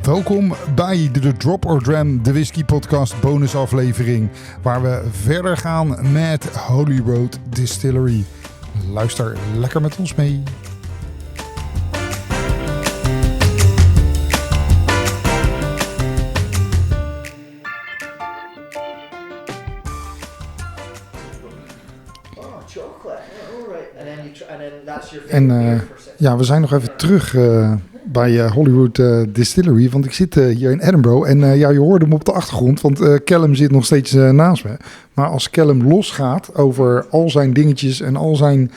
Welkom bij de Drop or Dram, de whisky podcast bonusaflevering, waar we verder gaan met Holyrood Distillery. Luister lekker met ons mee. En we zijn nog even terug bij Holyrood Distillery, want ik zit hier in Edinburgh. En je hoorde hem op de achtergrond, want Callum zit nog steeds naast me. Maar als Callum losgaat over al zijn dingetjes en al zijn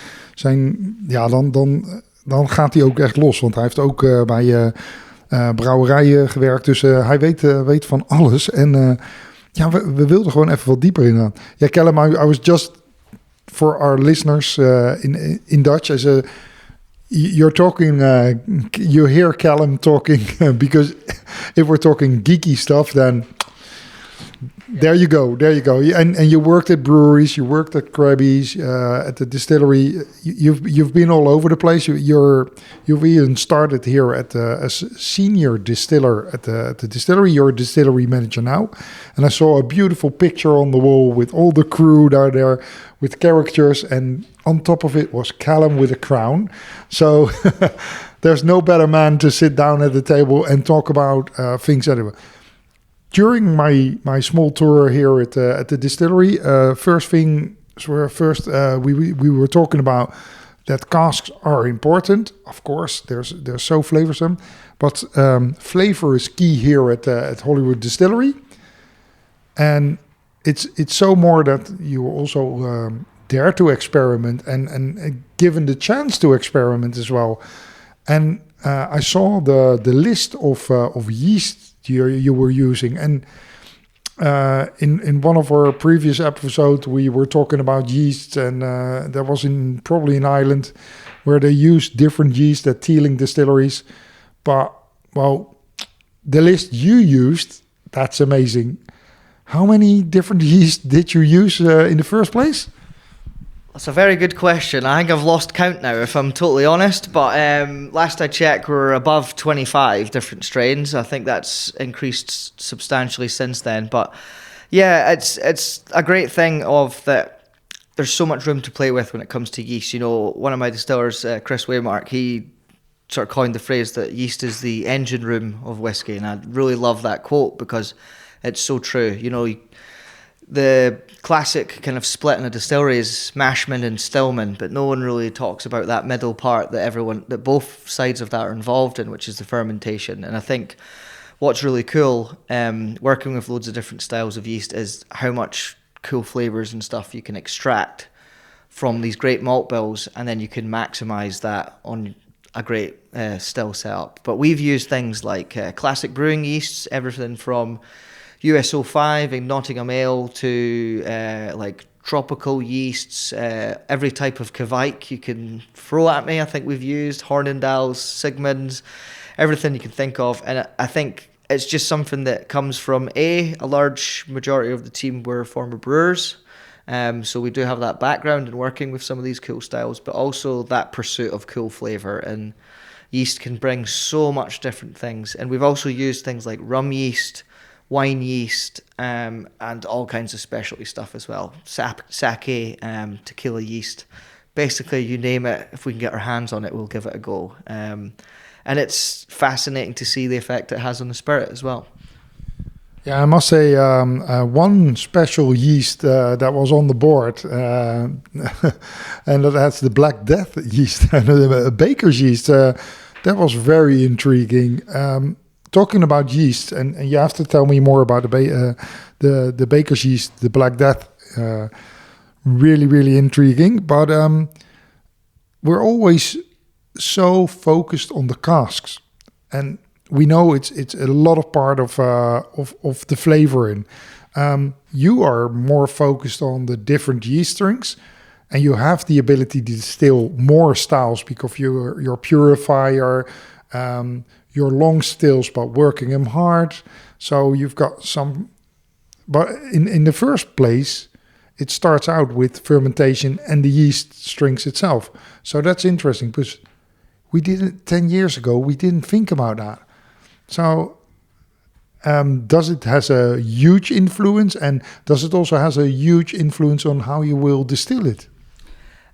dan gaat hij ook echt los. Want hij heeft ook bij brouwerijen gewerkt, dus hij weet van alles. En we wilden gewoon even wat dieper in gaan. Ja, Callum, I was just... For our listeners in Dutch, as you're talking, you hear Callum talking because if we're talking geeky stuff, then there you go. And you worked at breweries, you worked at Krabby's, at the distillery. You've been all over the place. You've even started here as senior distiller at the distillery. You're a distillery manager now, and I saw a beautiful picture on the wall with all the crew down there with characters, and on top of it was Callum with a crown. So there's no better man to sit down at the table and talk about things anyway. During my small tour here at the distillery, we were talking about that casks are important. Of course, they're so flavorsome, but flavor is key here at Holyrood Distillery, and it's so more that you also dare to experiment and given the chance to experiment as well. And I saw the list of yeast you were using, and in one of our previous episodes we were talking about yeast, and that was probably in Ireland where they use different yeast at Teeling distilleries. But well, the list you used, that's amazing. How many different yeast did you use in the first place? That's a very good question. I think I've lost count now, if I'm totally honest. But last I checked, we're above 25 different strains. I think that's increased substantially since then. But yeah, it's a great thing of that. There's so much room to play with when it comes to yeast. You know, one of my distillers, Chris Waymark, he sort of coined the phrase that yeast is the engine room of whiskey, and I really love that quote because it's so true. You know, the classic kind of split in a distillery is mashman and stillman, but no one really talks about that middle part that both sides of that are involved in, which is the fermentation. And I think what's really cool, working with loads of different styles of yeast, is how much cool flavors and stuff you can extract from these great malt bills, and then you can maximize that on a great still setup. But we've used things like classic brewing yeasts, everything from USO5 and Nottingham Ale to like tropical yeasts, every type of Kvike you can throw at me. I think we've used Hornindals, Sigmunds, everything you can think of. And I think it's just something that comes from a large majority of the team were former brewers. So we do have that background in working with some of these cool styles, but also that pursuit of cool flavor. And yeast can bring so much different things. And we've also used things like rum yeast, wine yeast, and all kinds of specialty stuff as well. Sake, tequila yeast. Basically, you name it, if we can get our hands on it, we'll give it a go. And it's fascinating to see the effect it has on the spirit as well. Yeah, I must say, one special yeast that was on the board, and that's the Black Death yeast, the baker's yeast. That was very intriguing. Talking about yeast, and you have to tell me more about the baker's yeast, the Black Death. Really, really intriguing. But we're always so focused on the casks, and we know it's a lot of part of the flavoring. You are more focused on the different yeast strengths, and you have the ability to distill more styles because your purifier. Your long stills, but working them hard. So you've got some... But in the first place, it starts out with fermentation and the yeast strengths itself. So that's interesting because we didn't 10 years ago, we didn't think about that. So does it has a huge influence, and does it also has a huge influence on how you will distill it?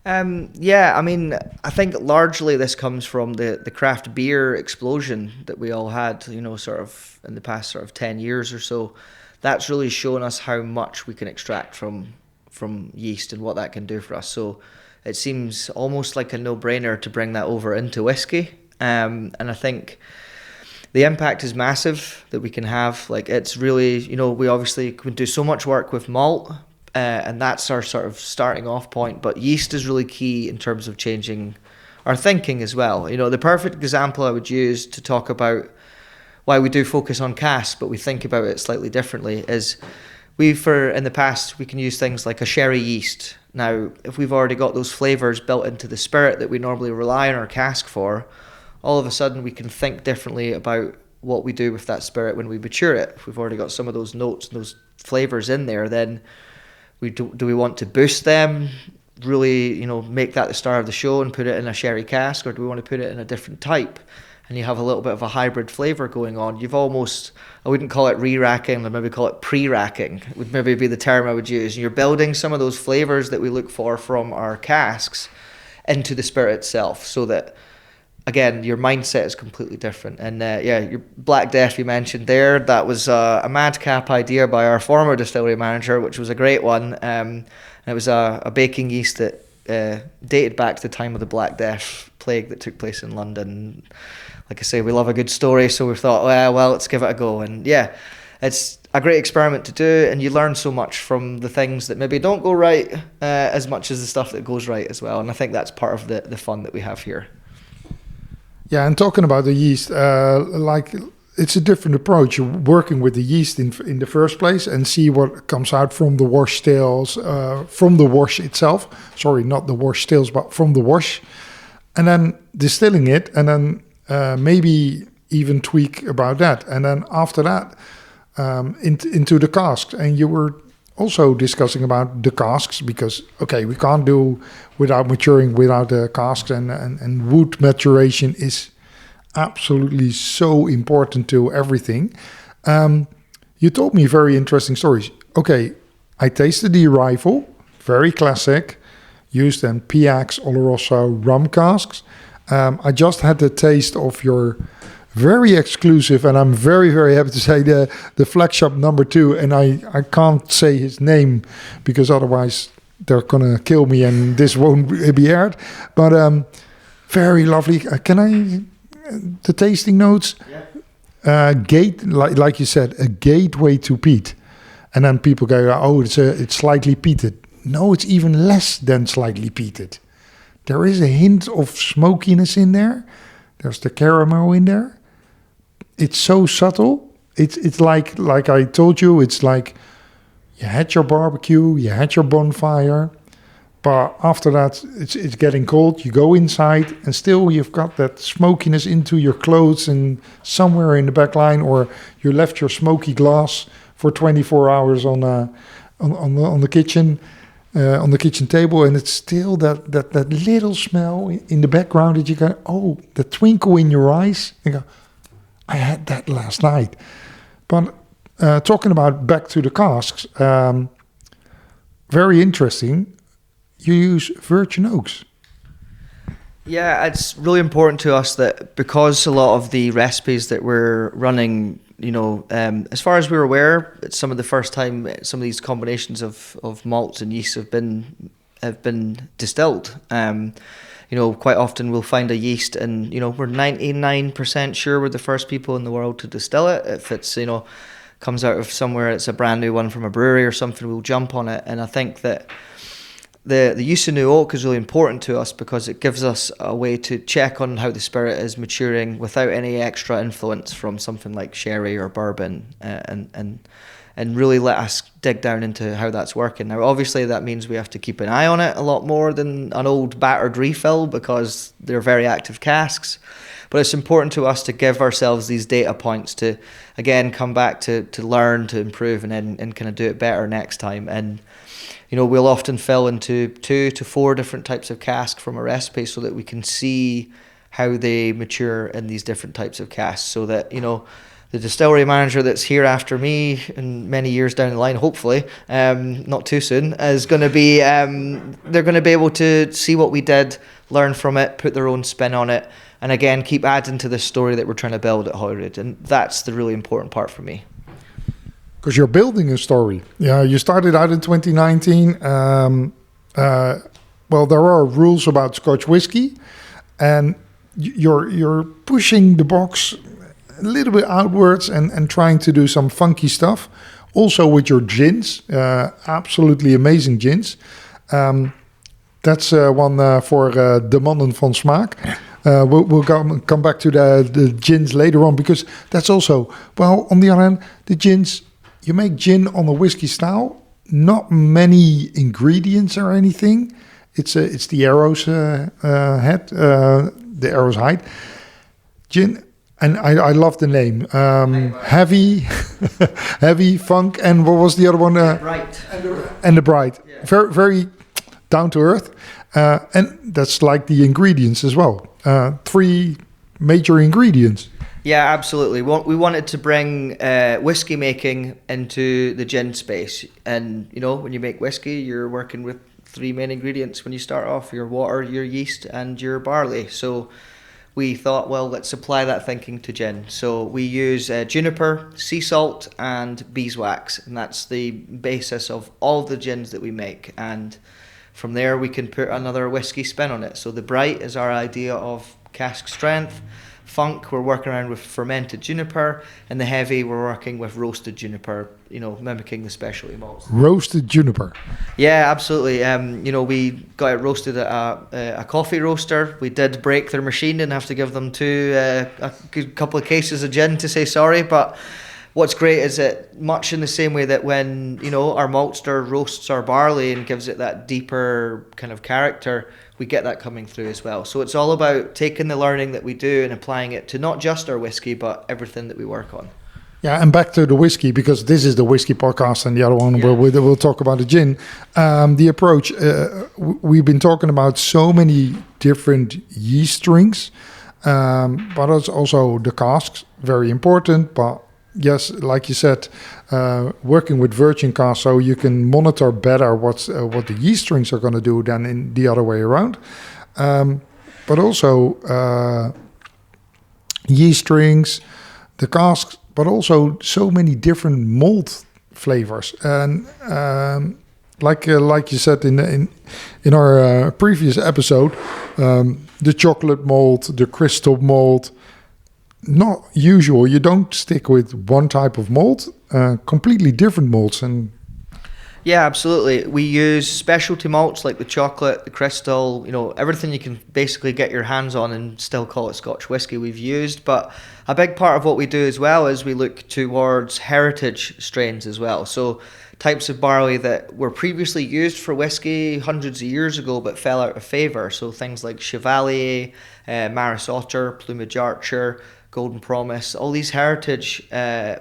Yeah, I mean, I think largely this comes from the craft beer explosion that we all had, sort of in the past sort of 10 years or so. That's really shown us how much we can extract from yeast and what that can do for us. So it seems almost like a no-brainer to bring that over into whiskey. And I think the impact is massive that we can have. Like, it's really, we obviously can do so much work with malt, and that's our sort of starting off point. But yeast is really key in terms of changing our thinking as well. The perfect example I would use to talk about why we do focus on cask, but we think about it slightly differently, is in the past, we can use things like a sherry yeast. Now, if we've already got those flavours built into the spirit that we normally rely on our cask for, all of a sudden we can think differently about what we do with that spirit when we mature it. If we've already got some of those notes and those flavours in there, then do we want to boost them, really, make that the star of the show and put it in a sherry cask, or do we want to put it in a different type? And you have a little bit of a hybrid flavour going on. You've almost, I wouldn't call it re-racking, I'd maybe call it pre-racking, would maybe be the term I would use. And you're building some of those flavours that we look for from our casks into the spirit itself, so that, again, your mindset is completely different. And your Black Death you mentioned there, that was a madcap idea by our former distillery manager, which was a great one. And it was a baking yeast that dated back to the time of the Black Death plague that took place in London. Like I say, we love a good story, so we thought, well, let's give it a go. And yeah, it's a great experiment to do, and you learn so much from the things that maybe don't go right as much as the stuff that goes right as well. And I think that's part of the fun that we have here. Yeah, and talking about the yeast, it's a different approach. You're working with the yeast in the first place and see what comes out from the wash stills, from the wash itself. Sorry, not the wash stills, but from the wash. And then distilling it, and then maybe even tweak about that. And then after that, into the casks. And you were also discussing about the casks, because, okay, we can't do without maturing without the casks, and wood maturation is absolutely so important to everything. You told me very interesting stories. Okay, I tasted the Arrival, very classic, used in PX, Oloroso rum casks. I just had the taste of your very exclusive, and I'm very, very happy to say the flagship number 2, and I can't say his name because otherwise they're gonna kill me and this won't be aired. But very lovely. Can I the tasting notes? Yeah. Like you said, a gateway to peat, and then people go, oh, it's slightly peated. No, it's even less than slightly peated. There is a hint of smokiness in there. There's the caramel in there. It's so subtle. It's like I told you, it's like you had your barbecue, you had your bonfire, but after that it's getting cold. You go inside and still you've got that smokiness into your clothes and somewhere in the back line, or you left your smoky glass for 24 hours on the kitchen. On the kitchen table, and it's still that little smell in the background that you go, oh, the twinkle in your eyes. You go, I had that last night. But talking about back to the casks, very interesting. You use virgin oaks. Yeah, it's really important to us that, because a lot of the recipes that we're running, as far as we're aware, it's some of the first time some of these combinations of malts and yeasts have been distilled. Quite often we'll find a yeast and, we're 99% sure we're the first people in the world to distill it. If it's, comes out of somewhere, it's a brand new one from a brewery or something, we'll jump on it. And I think that the use of new oak is really important to us because it gives us a way to check on how the spirit is maturing without any extra influence from something like sherry or bourbon, and really let us dig down into how that's working. Now, obviously, that means we have to keep an eye on it a lot more than an old battered refill because they're very active casks. But it's important to us to give ourselves these data points to, again, come back to learn, to improve, and kind of do it better next time. And we'll often fill into 2 to 4 different types of cask from a recipe so that we can see how they mature in these different types of casks, so that, the distillery manager that's here after me in many years down the line, hopefully, not too soon, is going to be, they're going to be able to see what we did, learn from it, put their own spin on it, and again, keep adding to the story that we're trying to build at Holyrood. And that's the really important part for me. Because you're building a story. Yeah, you started out in 2019. Well, there are rules about Scotch whiskey, and you're pushing the box a little bit outwards and trying to do some funky stuff. Also with your gins, absolutely amazing gins. That's one for de mannen van smaak. We'll come back to the gins later on, because that's also, well, on the other hand, the gins, you make gin on a whiskey style, not many ingredients or anything. It's the arrow's head, the arrow's hide. Gin, and I love the name. Heavy, heavy, funk, and what was the other one? Bright. And the bright. Yeah. Very, very down to earth. And that's like the ingredients as well. 3 major ingredients. Yeah, absolutely. We wanted to bring whiskey making into the gin space. And, you know, when you make whiskey, you're working with 3 main ingredients when you start off: your water, your yeast, and your barley. So we thought, well, let's apply that thinking to gin. So we use juniper, sea salt, and beeswax. And that's the basis of all the gins that we make. And from there, we can put another whiskey spin on it. So the bright is our idea of cask strength. Funk, we're working around with fermented juniper, and the heavy, we're working with roasted juniper, you know, mimicking the specialty malts. Roasted juniper. Yeah, absolutely. You know, we got it roasted at a coffee roaster. We did break their machine and have to give them a good couple of cases of gin to say sorry. But what's great is that, much in the same way that when, you know, our maltster roasts our barley and gives it that deeper kind of character, we get that coming through as well. So it's all about taking the learning that we do and applying it to not just our whiskey, but everything that we work on. Yeah, and back to the whiskey, because this is the whiskey podcast, and the other one where we'll talk about the gin. The approach, we've been talking about so many different yeast strings, but it's also the casks, very important. But yes, like you said, working with virgin casks, so you can monitor better what the yeast strings are going to do than in the other way around. But also yeast strings, the casks, but also so many different malt flavors. And like you said in our previous episode, the chocolate malt, the crystal malt. Not usual. You don't stick with one type of malt, completely different malts. And yeah, absolutely. We use specialty malts like the chocolate, the crystal, you know, everything you can basically get your hands on and still call it Scotch whisky we've used. But a big part of what we do as well is we look towards heritage strains as well. So types of barley that were previously used for whisky hundreds of years ago but fell out of favour. So things like Chevalier, Maris Otter, Plumage Archer, Golden Promise, all these heritage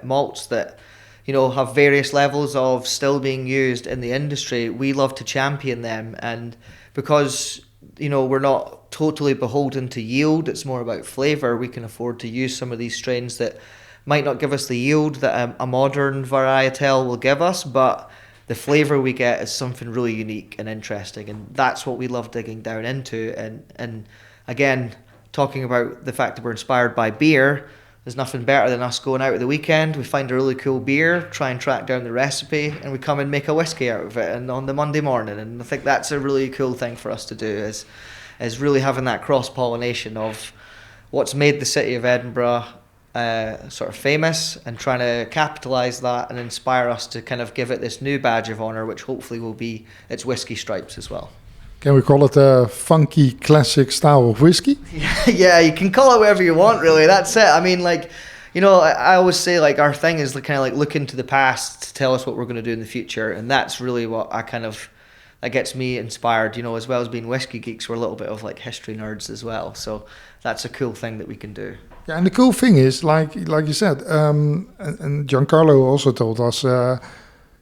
malts that, you know, have various levels of still being used in the industry. We love to champion them, and because, you know, we're not totally beholden to yield, it's more about flavour, we can afford to use some of these strains that might not give us the yield that a modern varietal will give us, but the flavour we get is something really unique and interesting, and that's what we love digging down into. And again, talking about the fact that we're inspired by beer, there's nothing better than us going out at the weekend, we find a really cool beer, try and track down the recipe, and we come and make a whiskey out of it and on the Monday morning. And I think that's a really cool thing for us to do, is really having that cross-pollination of what's made the city of Edinburgh sort of famous, and trying to capitalise that and inspire us to kind of give it this new badge of honour, which hopefully will be its whiskey stripes as well. Can we call it a funky classic style of whiskey? Yeah, you can call it whatever you want, really. That's it. I mean, like, you know, I always say, like, our thing is kind of like look into the past to tell us what we're going to do in the future. And that's really what that gets me inspired, you know, as well as being whiskey geeks, we're a little bit of like history nerds as well. So that's a cool thing that we can do. Yeah, and the cool thing is, like you said, and Giancarlo also told us,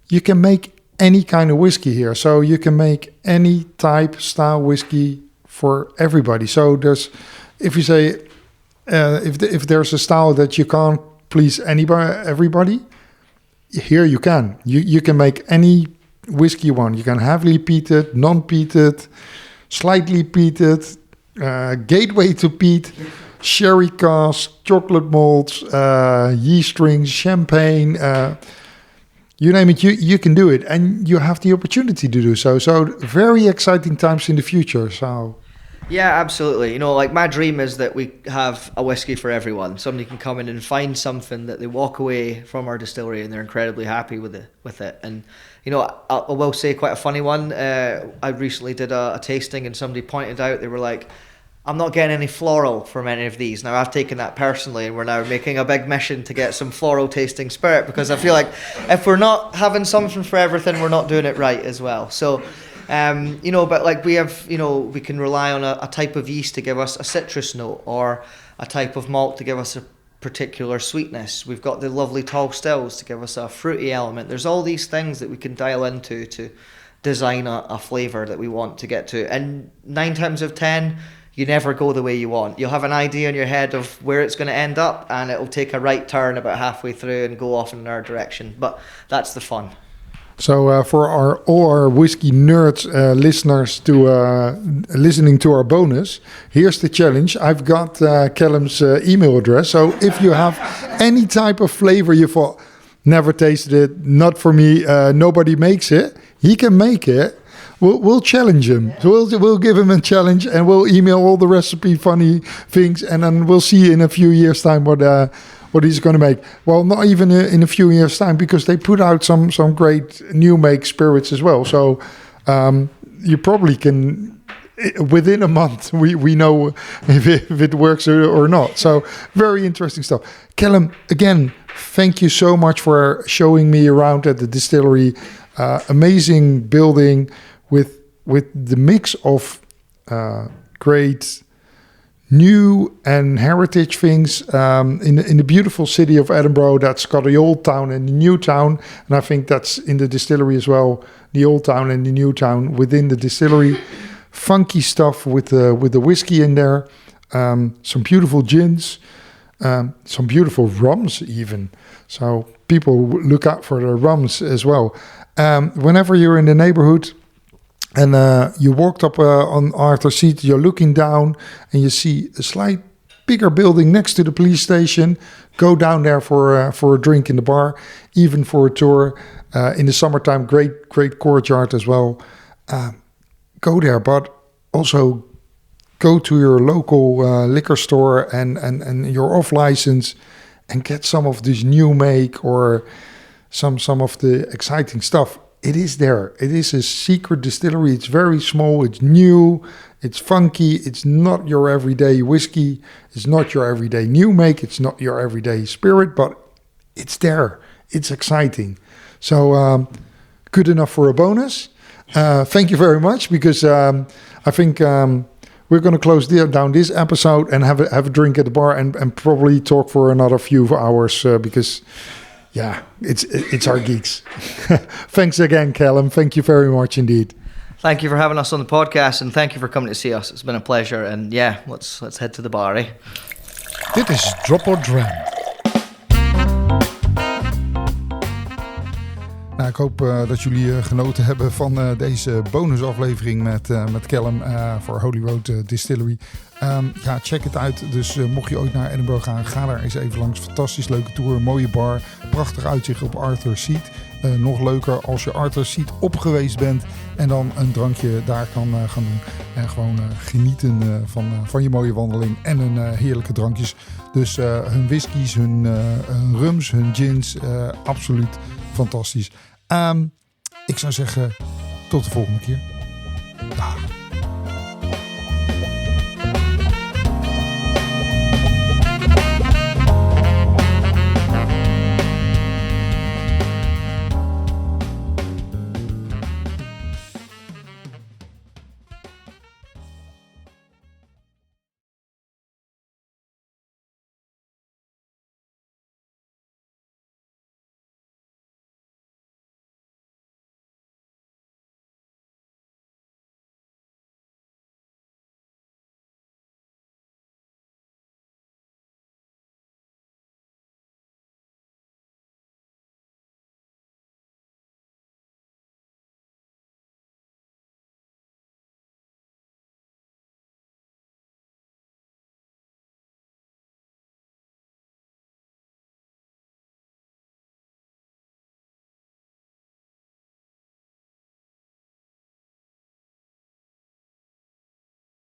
you can make any kind of whiskey here. So you can make any type style whiskey for everybody. So there's, if you say, if there's a style that you can't please everybody. Here you can. You can make any whiskey you want. You can heavily peated, non-peated, slightly peated, gateway to peat, sherry cask, chocolate malts, yeast strings, champagne, you name it, you can do it. And you have the opportunity to do so. So very exciting times in the future. So yeah, absolutely. You know, like my dream is that we have a whiskey for everyone. Somebody can come in and find something that they walk away from our distillery and they're incredibly happy with it. And, you know, I will say quite a funny one. I recently did a tasting and somebody pointed out, they were like, I'm not getting any floral from any of these. Now, I've taken that personally, and we're now making a big mission to get some floral tasting spirit, because I feel like if we're not having something for everything, we're not doing it right as well. So, you know, but like we have, you know, we can rely on a type of yeast to give us a citrus note, or a type of malt to give us a particular sweetness. We've got the lovely tall stills to give us a fruity element. There's all these things that we can dial into to design a flavour that we want to get to. And 9 times out of 10, you never go the way you want. You'll have an idea in your head of where it's going to end up, and it'll take a right turn about halfway through and go off in another direction. But that's the fun. So for all our whiskey nerds listeners to listening to our bonus, here's the challenge. I've got Callum's email address. So if you have any type of flavor you thought, never tasted it, not for me, nobody makes it, he can make it. We'll challenge him. So we'll give him a challenge, and we'll email all the recipe funny things, and then we'll see in a few years' time what he's going to make. Well, not even in a few years' time, because they put out some great new make spirits as well. So you probably can, within a month, we know if it works or not. So very interesting stuff. Callum, again, thank you so much for showing me around at the distillery. Amazing building with the mix of great new and heritage things in the beautiful city of Edinburgh. That's got the old town and the new town, and I think that's in the distillery as well. The old town and the new town within the distillery. Funky stuff with the whiskey in there. Some beautiful gins, some beautiful rums even. So people look out for the rums as well. Whenever you're in the neighborhood and you walked up on Arthur Seat, you're looking down and you see a slight bigger building next to the police station. Go down there for a drink in the bar, even for a tour. In the summertime, great courtyard as well. Go there, but also go to your local liquor store and your off license and get some of this new make or some of the exciting stuff. It is there. It is a secret distillery. It's very small. It's new. It's funky. It's not your everyday whiskey. It's not your everyday new make. It's not your everyday spirit, but it's there. It's exciting. So good enough for a bonus. Thank you very much, because I think we're going to close down this episode and have a drink at the bar and probably talk for another few hours because... yeah, it's our geeks. Thanks again, Callum. Thank you very much indeed. Thank you for having us on the podcast, and thank you for coming to see us. It's been a pleasure, and yeah, let's head to the bar, eh? Dit is Drop or Dram. Nou, ik hoop dat jullie genoten hebben van deze bonusaflevering met Callum voor Holyrood Distillery. Ja, check het uit. Dus mocht je ooit naar Edinburgh gaan, ga daar eens even langs. Fantastisch leuke tour, mooie bar, prachtig uitzicht op Arthur Seat. Nog leuker als je Arthur Seat op geweest bent en dan een drankje daar kan gaan doen. En gewoon genieten van je mooie wandeling en hun heerlijke drankjes. Dus hun whiskies, hun rums, hun gins, absoluut fantastisch. Ik zou zeggen, tot de volgende keer. Dag.